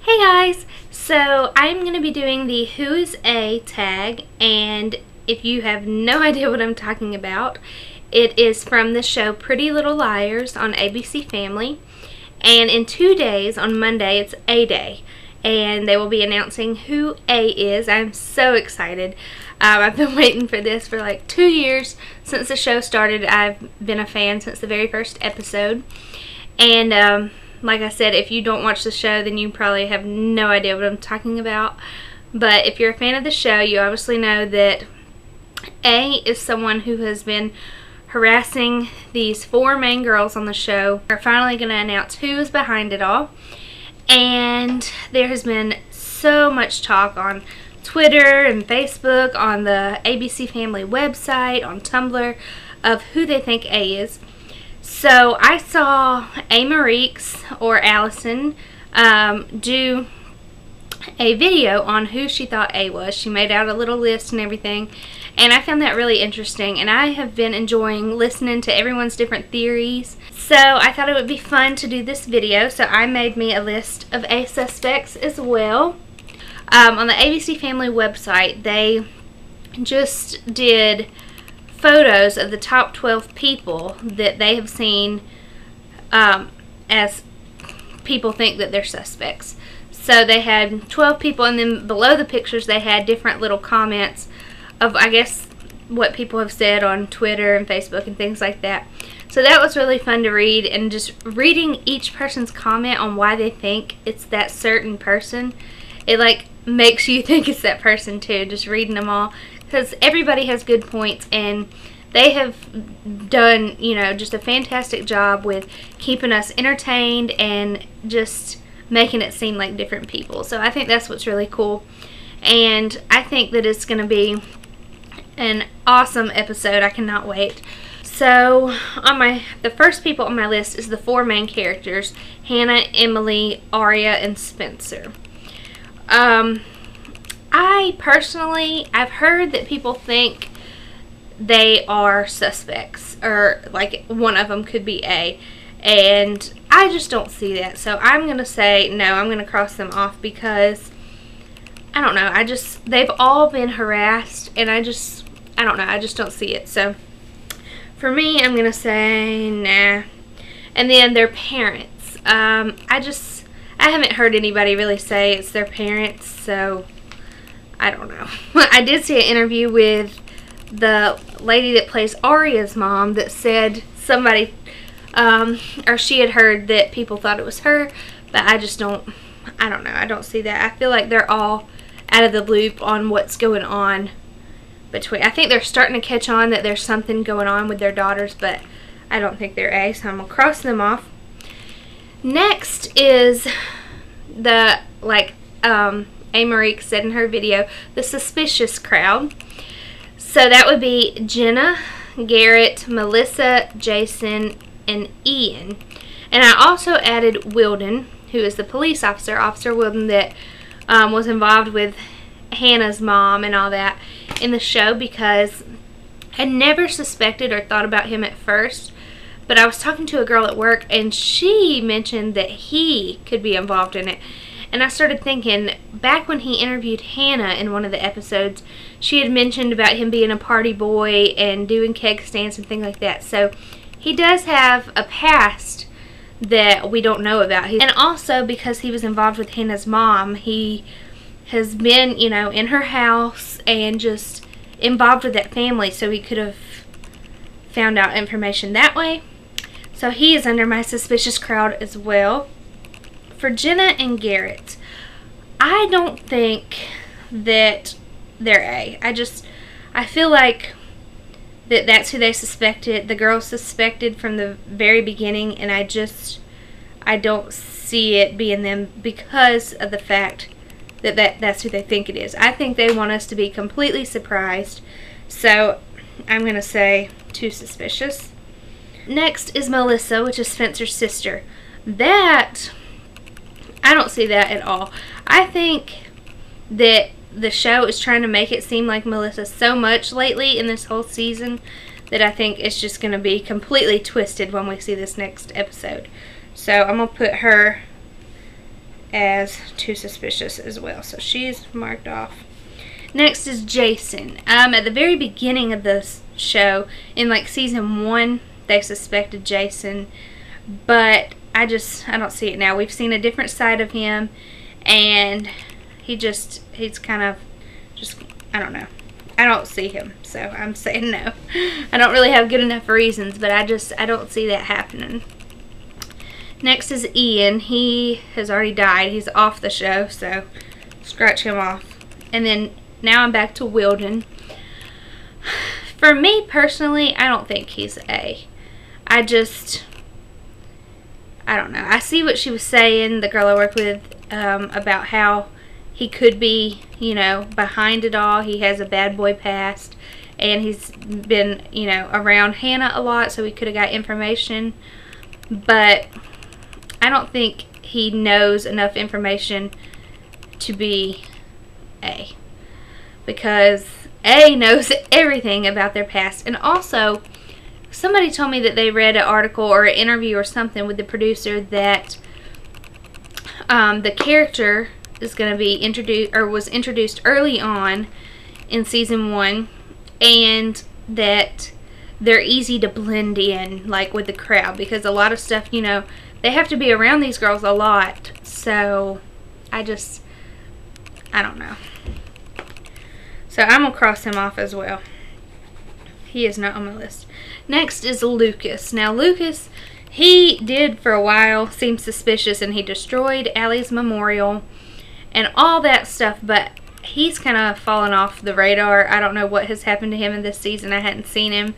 Hey guys, so I'm going to be doing the Who is A tag, and if you have no idea what I'm talking about, it is from the show Pretty Little Liars on ABC Family, and in 2 days, on Monday, it's A Day, and they will be announcing who A is. I'm so excited. I've been waiting for this for like 2 years since the show started. I've been a fan since the very first episode, and like I said, if you don't watch the show, then you probably have no idea what I'm talking about. But if you're a fan of the show, you obviously know that A is someone who has been harassing these 4 main girls on the show. We're finally going to announce who is behind it all. And there has been so much talk on Twitter and Facebook, on the ABC Family website, on Tumblr, of who they think A is. So I saw A. Marique's, or Allison, do a video on who she thought A was. She made out a little list and everything, and I found that really interesting, and I have been enjoying listening to everyone's different theories. So I thought it would be fun to do this video, so I made me a list of A suspects as well. On the ABC Family website, they just did photos of the top 12 people that they have seen as people think that they're suspects. So they had 12 people, and then below the pictures they had different little comments of, I guess, what people have said on Twitter and Facebook and things like that. So that was really fun to read, and just reading each person's comment on why they think it's that certain person, it like makes you think it's that person too, just reading them all. Because everybody has good points, and they have done, you know, just a fantastic job with keeping us entertained and just making it seem like different people. So I think that's what's really cool, and I think that it's going to be an awesome episode. I cannot wait. So on the first people on my list is the 4 main characters: Hannah, Emily, Aria, and Spencer. I personally, I've heard that people think they are suspects, or like one of them could be A, and I just don't see that. So I'm going to say no, I'm going to cross them off, because I don't know, they've all been harassed, and I don't know, I just don't see it. So for me, I'm going to say nah. And then their parents, I haven't heard anybody really say it's their parents, so I don't know. I did see an interview with the lady that plays Aria's mom that said somebody, or she had heard that people thought it was her, but I don't know, I don't see that. I feel like they're all out of the loop on what's going on between. I think they're starting to catch on that there's something going on with their daughters, but I don't think they're A, so I'm going to cross them off. Next is the, like, A. Marique said in her video, the suspicious crowd. So that would be Jenna, Garrett, Melissa, Jason, and Ian. And I also added Wilden, who is the police officer, Officer Wilden, that was involved with Hannah's mom and all that in the show, because I never suspected or thought about him at first. But I was talking to a girl at work, and she mentioned that he could be involved in it. And I started thinking, back when he interviewed Hannah in one of the episodes, she had mentioned about him being a party boy and doing keg stands and things like that. So he does have a past that we don't know about. And also, because he was involved with Hannah's mom, he has been, you know, in her house and just involved with that family, so he could have found out information that way. So he is under my suspicious crowd as well. For Jenna and Garrett, I don't think that they're A. I feel like that's who they suspected. The girls suspected from the very beginning, and I don't see it being them, because of the fact that that's who they think it is. I think they want us to be completely surprised. So I'm going to say too suspicious. Next is Melissa, which is Spencer's sister. That, I don't see that at all. I think that the show is trying to make it seem like Melissa so much lately in this whole season that I think it's just going to be completely twisted when we see this next episode. So I'm going to put her as too suspicious as well. So she's marked off. Next is Jason. At the very beginning of this show, in like season 1, they suspected Jason, but I don't see it now. We've seen a different side of him, and he's kind of just, I don't know. I don't see him, so I'm saying no. I don't really have good enough reasons, but I don't see that happening. Next is Ian. He has already died. He's off the show, so scratch him off. And then now I'm back to Wilden. For me personally, I don't think he's A. I don't know. I see what she was saying, the girl I work with, about how he could be, you know, behind it all. He has a bad boy past, and he's been, you know, around Hannah a lot, so he could have got information. But I don't think he knows enough information to be A. Because A knows everything about their past. And also, somebody told me that they read an article or an interview or something with the producer that the character is going to be introduced, or was introduced early on in season 1, and that they're easy to blend in, like, with the crowd, because a lot of stuff, you know, they have to be around these girls a lot. So I don't know. So I'm going to cross him off as well. He is not on my list. Next is Lucas. Now Lucas, he did for a while seem suspicious, and he destroyed Allie's memorial and all that stuff, but he's kind of fallen off the radar. I don't know what has happened to him in this season. I hadn't seen him.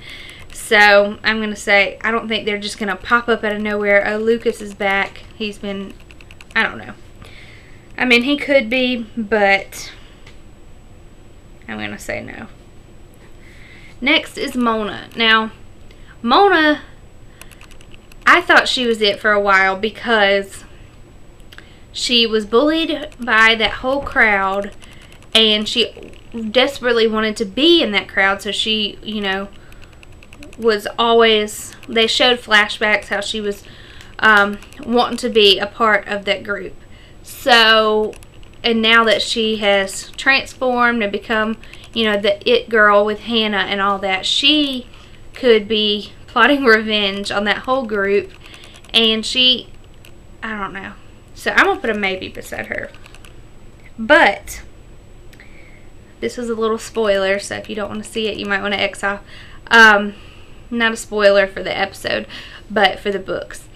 So I'm going to say, I don't think they're just going to pop up out of nowhere. Oh, Lucas is back. He's been, I don't know. I mean, he could be, but I'm going to say no. Next is Mona. Now, Mona, I thought she was it for a while because she was bullied by that whole crowd, and she desperately wanted to be in that crowd, so she, you know, was always, they showed flashbacks how she was wanting to be a part of that group. So, and now that she has transformed and become, you know, the it girl with Hannah and all that, she could be plotting revenge on that whole group, and she, I don't know. So I'm going to put a maybe beside her. But this is a little spoiler, so if you don't want to see it, you might want to X off. Not a spoiler for the episode, but for the books.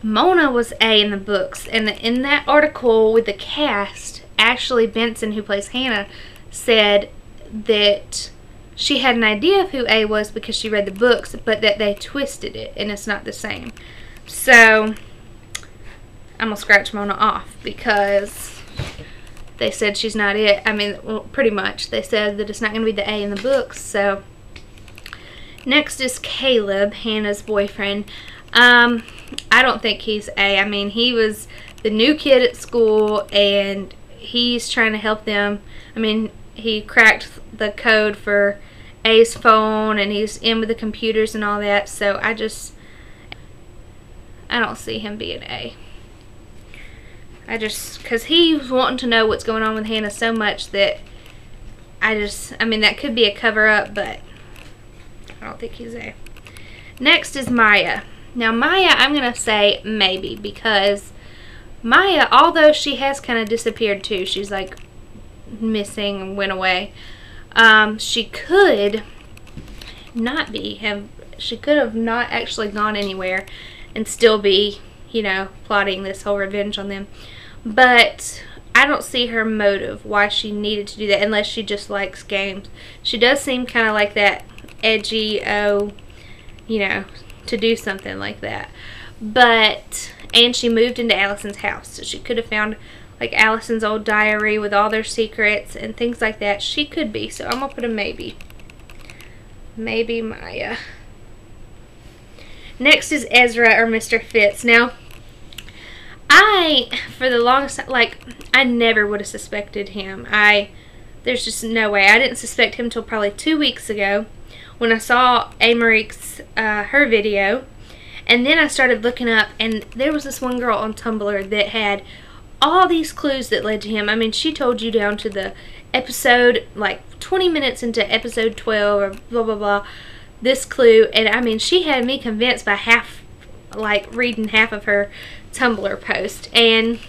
Mona was A in the books, and in that article with the cast, Ashley Benson, who plays Hannah, said that she had an idea of who A was because she read the books, but that they twisted it, and it's not the same. So I'm going to scratch Mona off because they said she's not it. I mean, well, pretty much. They said that it's not going to be the A in the books, so. Next is Caleb, Hannah's boyfriend. I don't think he's A. I mean, he was the new kid at school, and he's trying to help them. I mean, he cracked the code for A's phone, and he's in with the computers and all that, so I don't see him being A. Because he was wanting to know what's going on with Hannah so much that I mean, that could be a cover-up, but I don't think he's A. Next is Maya. Now, Maya, I'm going to say maybe, because Maya, although she has kind of disappeared too, she's like missing and went away, she could not be, she could have not actually gone anywhere and still be, you know, plotting this whole revenge on them. But I don't see her motive, why she needed to do that, unless she just likes games. She does seem kind of like that edgy, you know, to do something like that. But, and she moved into Allison's house, so she could have found like Allison's old diary with all their secrets and things like that. She could be, so I'm gonna put a maybe. Maybe Maya. Next is Ezra, or Mr. Fitz. Now, for the longest time, like, I never would have suspected him. There's just no way. I didn't suspect him until probably 2 weeks ago when I saw Amerique's, her video. And then I started looking up, and there was this one girl on Tumblr that had all these clues that led to him. I mean, she told you down to the episode, like 20 minutes into episode 12 or blah, blah, blah, this clue. And I mean, she had me convinced by half, like reading half of her Tumblr post. And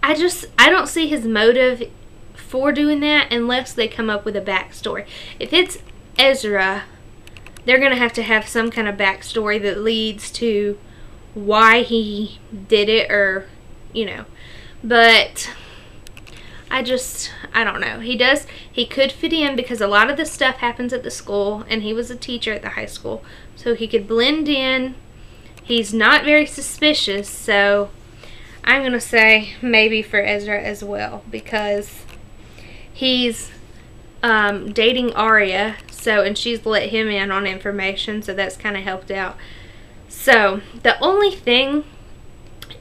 I don't see his motive for doing that unless they come up with a backstory. If it's Ezra, they're going to have some kind of backstory that leads to why he did it, or, you know. But I don't know. He could fit in because a lot of the stuff happens at the school, and he was a teacher at the high school, so he could blend in. He's not very suspicious, so I'm going to say maybe for Ezra as well, because he's dating Arya, and she's let him in on information, so that's kind of helped out. So the only thing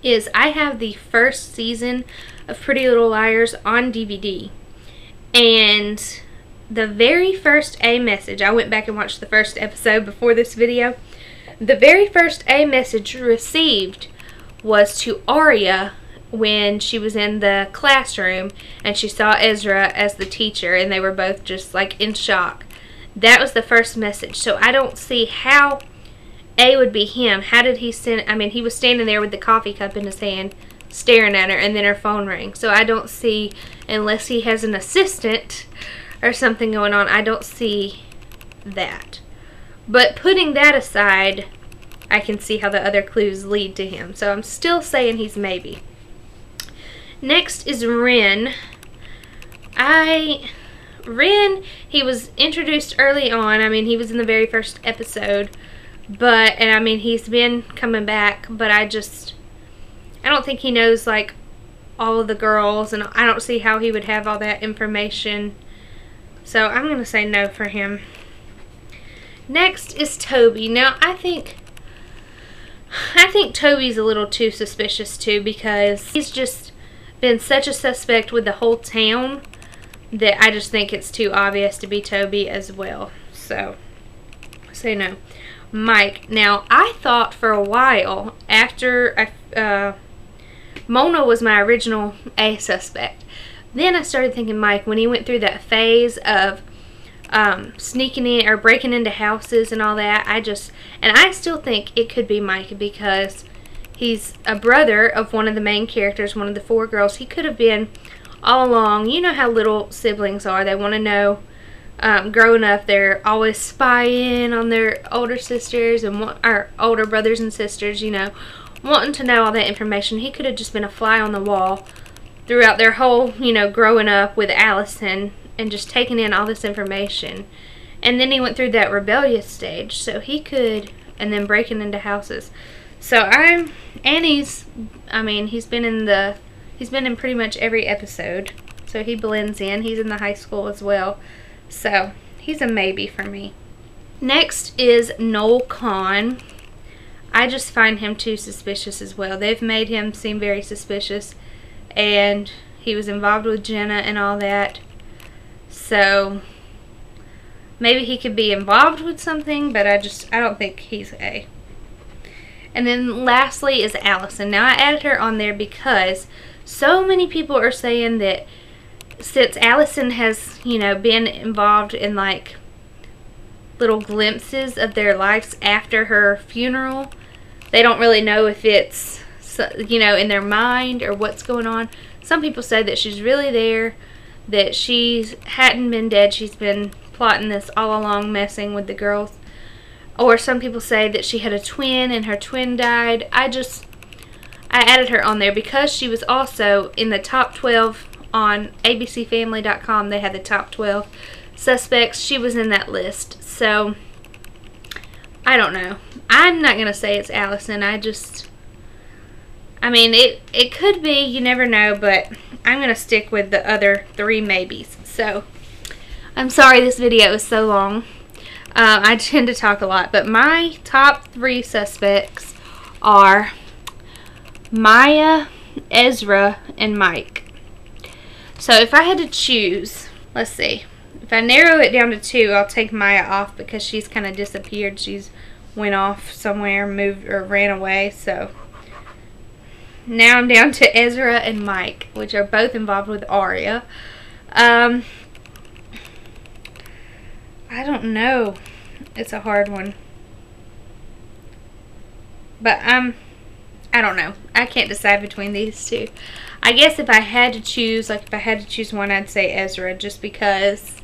is, I have the first season of Pretty Little Liars on DVD, and the very first A message, I went back and watched the first episode before this video, the very first A message received was to Arya when she was in the classroom and she saw Ezra as the teacher, and they were both just like in shock. That was the first message. So I don't see how A would be him. How did he send? I mean, he was standing there with the coffee cup in his hand staring at her, and then her phone rang. So I don't see, unless he has an assistant or something going on, I don't see that. But putting that aside, I can see how the other clues lead to him. So I'm still saying he's maybe. Next is Ren. Ren, he was introduced early on. I mean, he was in the very first episode. And I mean, he's been coming back. But I don't think he knows, like, all of the girls. And I don't see how he would have all that information. So I'm going to say no for him. Next is Toby. Now, I think Toby's a little too suspicious too, because he's just been such a suspect with the whole town that I just think it's too obvious to be Toby as well. So, say no. Mike. Now, I thought for a while, after Mona was my original A suspect, then I started thinking Mike, when he went through that phase of sneaking in or breaking into houses and all that, and I still think it could be Mike, because he's a brother of one of the main characters, one of the 4 girls. He could have been all along. You know how little siblings are. They want to know, growing up, they're always spying on their older sisters or older brothers and sisters, you know, wanting to know all that information. He could have just been a fly on the wall throughout their whole, you know, growing up with Allison, and just taking in all this information. And then he went through that rebellious stage, so he could, and then breaking into houses. So he's been in pretty much every episode, so he blends in. He's in the high school as well, so he's a maybe for me. Next is Noel Kahn. I just find him too suspicious as well. They've made him seem very suspicious, and he was involved with Jenna and all that. So maybe he could be involved with something, but I don't think he's A. And then lastly is Allison. Now, I added her on there because so many people are saying that since Allison has, you know, been involved in like little glimpses of their lives after her funeral, they don't really know if it's, you know, in their mind or what's going on. Some people say that she's really there, that she hadn't been dead, she's been plotting this all along, messing with the girls. Or some people say that she had a twin and her twin died. I added her on there because she was also in the top 12 on abcfamily.com. They had the top 12 suspects. She was in that list. So, I don't know. I'm not going to say it's Allison. I mean, it could be. You never know. But I'm going to stick with the other 3 maybes. So, I'm sorry this video is so long. I tend to talk a lot, but my top 3 suspects are Maya, Ezra, and Mike. So if I had to choose, let's see. If I narrow it down to 2, I'll take Maya off because she's kind of disappeared. She's went off somewhere, moved, or ran away. So now I'm down to Ezra and Mike, which are both involved with Arya. I don't know. It's a hard one. But I don't know. I can't decide between these two. I guess if I had to choose, one, I'd say Ezra, just because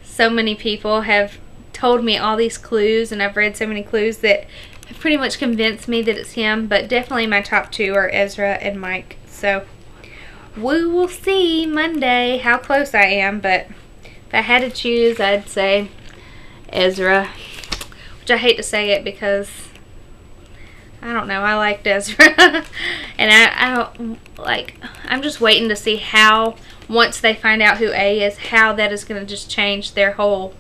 so many people have told me all these clues, and I've read so many clues that have pretty much convinced me that it's him. But definitely my top two are Ezra and Mike. So we will see Monday how close I am. But if I had to choose, I'd say Ezra, which I hate to say it because I don't know, I liked Ezra. And I don't, like, I'm just waiting to see how, once they find out who A is, how that is going to just change their whole,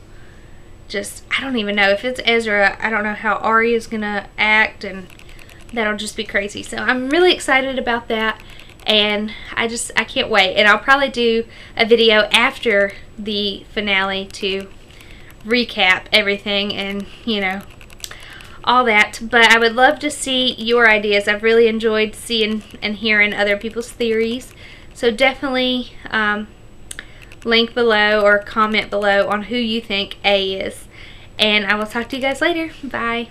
I don't even know. If it's Ezra, I don't know how Arya is going to act, and that'll just be crazy. So I'm really excited about that, and I can't wait. And I'll probably do a video after the finale to recap everything and, you know, all that. But I would love to see your ideas. I've really enjoyed seeing and hearing other people's theories. So definitely link below or comment below on who you think A is. And I will talk to you guys later. Bye.